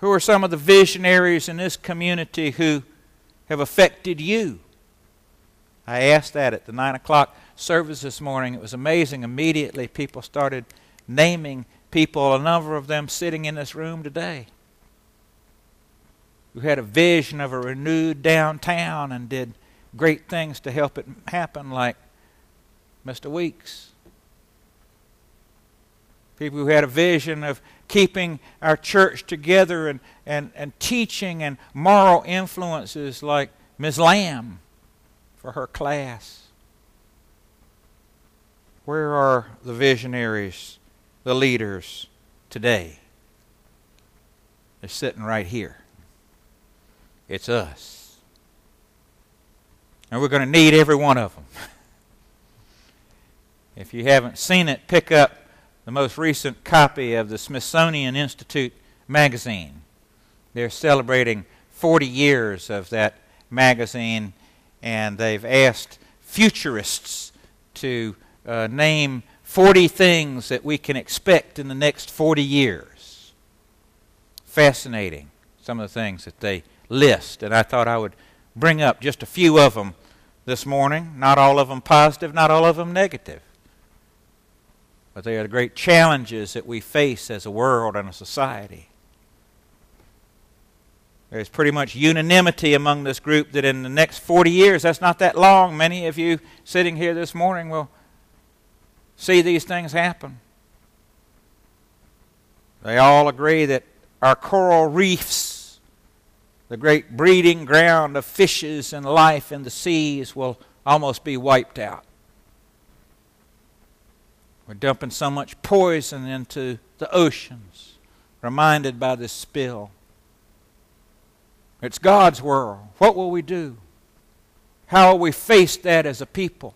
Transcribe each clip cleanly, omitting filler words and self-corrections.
Who are some of the visionaries in this community who have affected you? I asked that at the 9 o'clock service this morning. It was amazing. Immediately people started naming people, a number of them sitting in this room today, who had a vision of a renewed downtown and did great things to help it happen, like Mr. Weeks. People who had a vision of keeping our church together and teaching and moral influences, like Ms. Lamb for her class. Where are the visionaries, the leaders today? They're sitting right here. It's us. And we're going to need every one of them. If you haven't seen it, pick up the most recent copy of the Smithsonian Institute magazine. They're celebrating 40 years of that magazine, and they've asked futurists to name 40 things that we can expect in the next 40 years. Fascinating, some of the things that they list, and I thought I would bring up just a few of them this morning. Not all of them positive, not all of them negative. But they are the great challenges that we face as a world and a society. There's pretty much unanimity among this group that in the next 40 years, that's not that long, many of you sitting here this morning will see these things happen. They all agree that our coral reefs, the great breeding ground of fishes and life in the seas, will almost be wiped out. We're dumping so much poison into the oceans, reminded by this spill. It's God's world. What will we do? How will we face that as a people?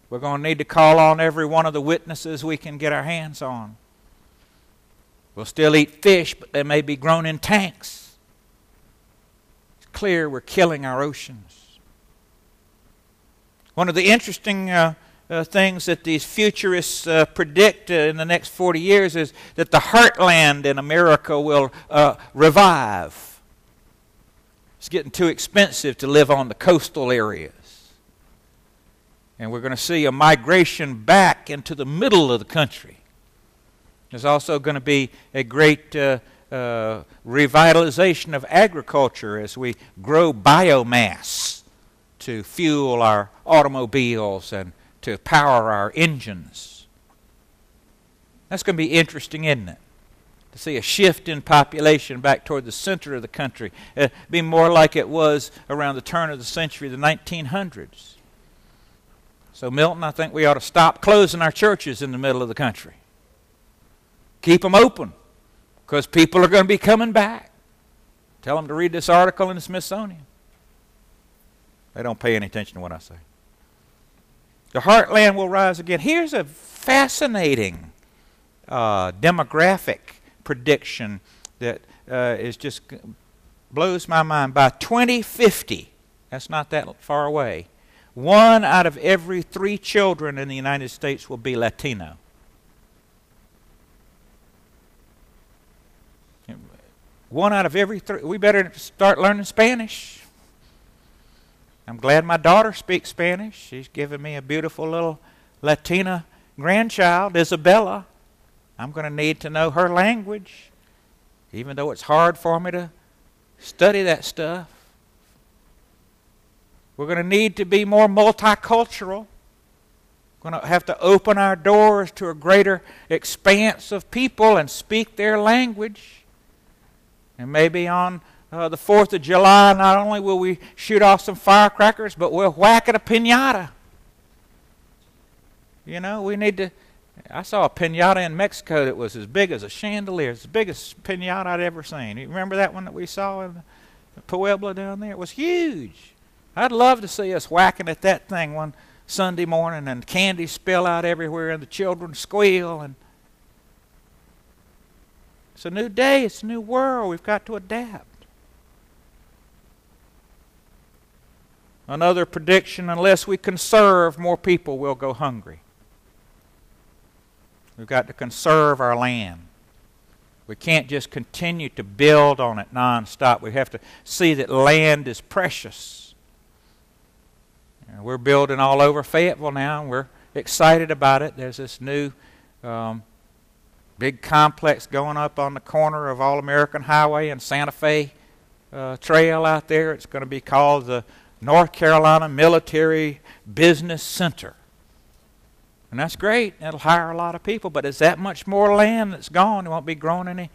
We're going to need to call on every one of the witnesses we can get our hands on. We'll still eat fish, but they may be grown in tanks. It's clear we're killing our oceans. One of the interesting things that these futurists predict in the next 40 years is that the heartland in America will revive. It's getting too expensive to live on the coastal areas. And we're going to see a migration back into the middle of the country. There's also going to be a great revitalization of agriculture as we grow biomass to fuel our automobiles and to power our engines. That's going to be interesting, isn't it? To see a shift in population back toward the center of the country. Be more like it was around the turn of the century, the 1900s. So Milton, I think we ought to stop closing our churches in the middle of the country. Keep them open, because people are going to be coming back. Tell them to read this article in the Smithsonian. They don't pay any attention to what I say. The heartland will rise again. Here's a fascinating demographic prediction that is just blows my mind. By 2050, that's not that far away, 1 out of every 3 children in the United States will be Latino. One out of every 3. We better start learning Spanish. I'm glad my daughter speaks Spanish. She's given me a beautiful little Latina grandchild, Isabella. I'm going to need to know her language, even though it's hard for me to study that stuff. We're going to need to be more multicultural. We're going to have to open our doors to a greater expanse of people and speak their language. And maybe on the 4th of July, not only will we shoot off some firecrackers, but we'll whack at a piñata. You know, we need to... I saw a piñata in Mexico that was as big as a chandelier. It's the biggest piñata I'd ever seen. You remember that one that we saw in Puebla down there? It was huge. I'd love to see us whacking at that thing one Sunday morning and candy spill out everywhere and the children squeal. And it's a new day. It's a new world. We've got to adapt. Another prediction, unless we conserve, more people will go hungry. We've got to conserve our land. We can't just continue to build on it nonstop. We have to see that land is precious. And we're building all over Fayetteville now, and we're excited about it. There's this new big complex going up on the corner of All-American Highway and Santa Fe Trail out there. It's going to be called the North Carolina Military Business Center. And that's great. It'll hire a lot of people, but there's that much more land that's gone. There won't be growing any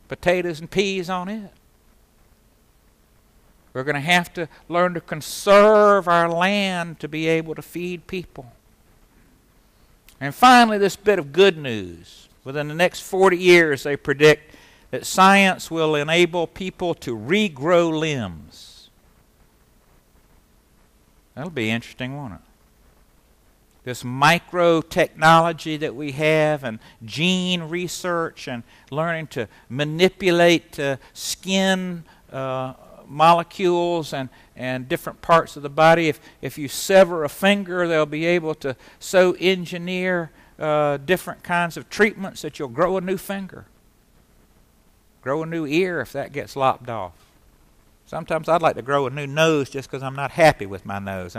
potatoes and peas on it. We're going to have to learn to conserve our land to be able to feed people. And finally, this bit of good news. Within the next 40 years, they predict that science will enable people to regrow limbs. That'll be interesting, won't it? This micro-technology that we have, and gene research, and learning to manipulate skin molecules and different parts of the body. If you sever a finger, they'll be able to so engineer different kinds of treatments that you'll grow a new finger. Grow a new ear if that gets lopped off. Sometimes I'd like to grow a new nose just because I'm not happy with my nose.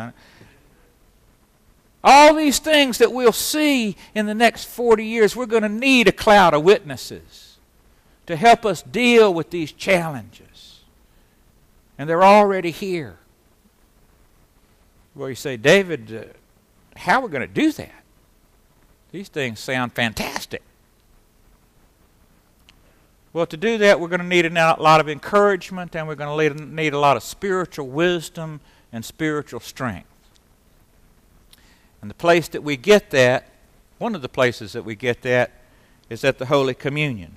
All these things that we'll see in the next 40 years, we're going to need a cloud of witnesses to help us deal with these challenges. And they're already here. Well, you say, David, how are we going to do that? These things sound fantastic. Well, to do that, we're going to need a lot of encouragement, and we're going to need a lot of spiritual wisdom and spiritual strength. And the place that we get that, one of the places that we get that, is at the Holy Communion.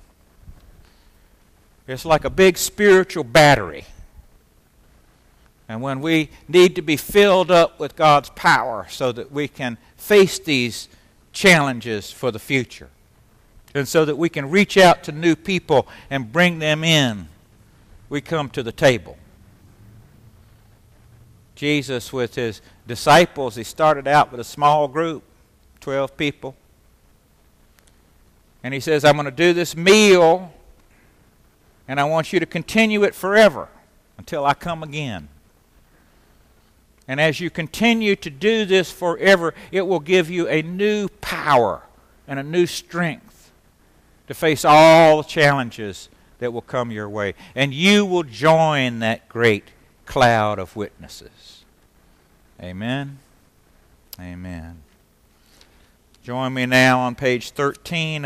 It's like a big spiritual battery. And when we need to be filled up with God's power so that we can face these challenges for the future, and so that we can reach out to new people and bring them in, we come to the table. Jesus, with his disciples, he started out with a small group, 12 people. And he says, I'm going to do this meal, and I want you to continue it forever until I come again. And as you continue to do this forever, it will give you a new power and a new strength to face all the challenges that will come your way. And you will join that great cloud of witnesses. Amen. Amen. Join me now on page 13.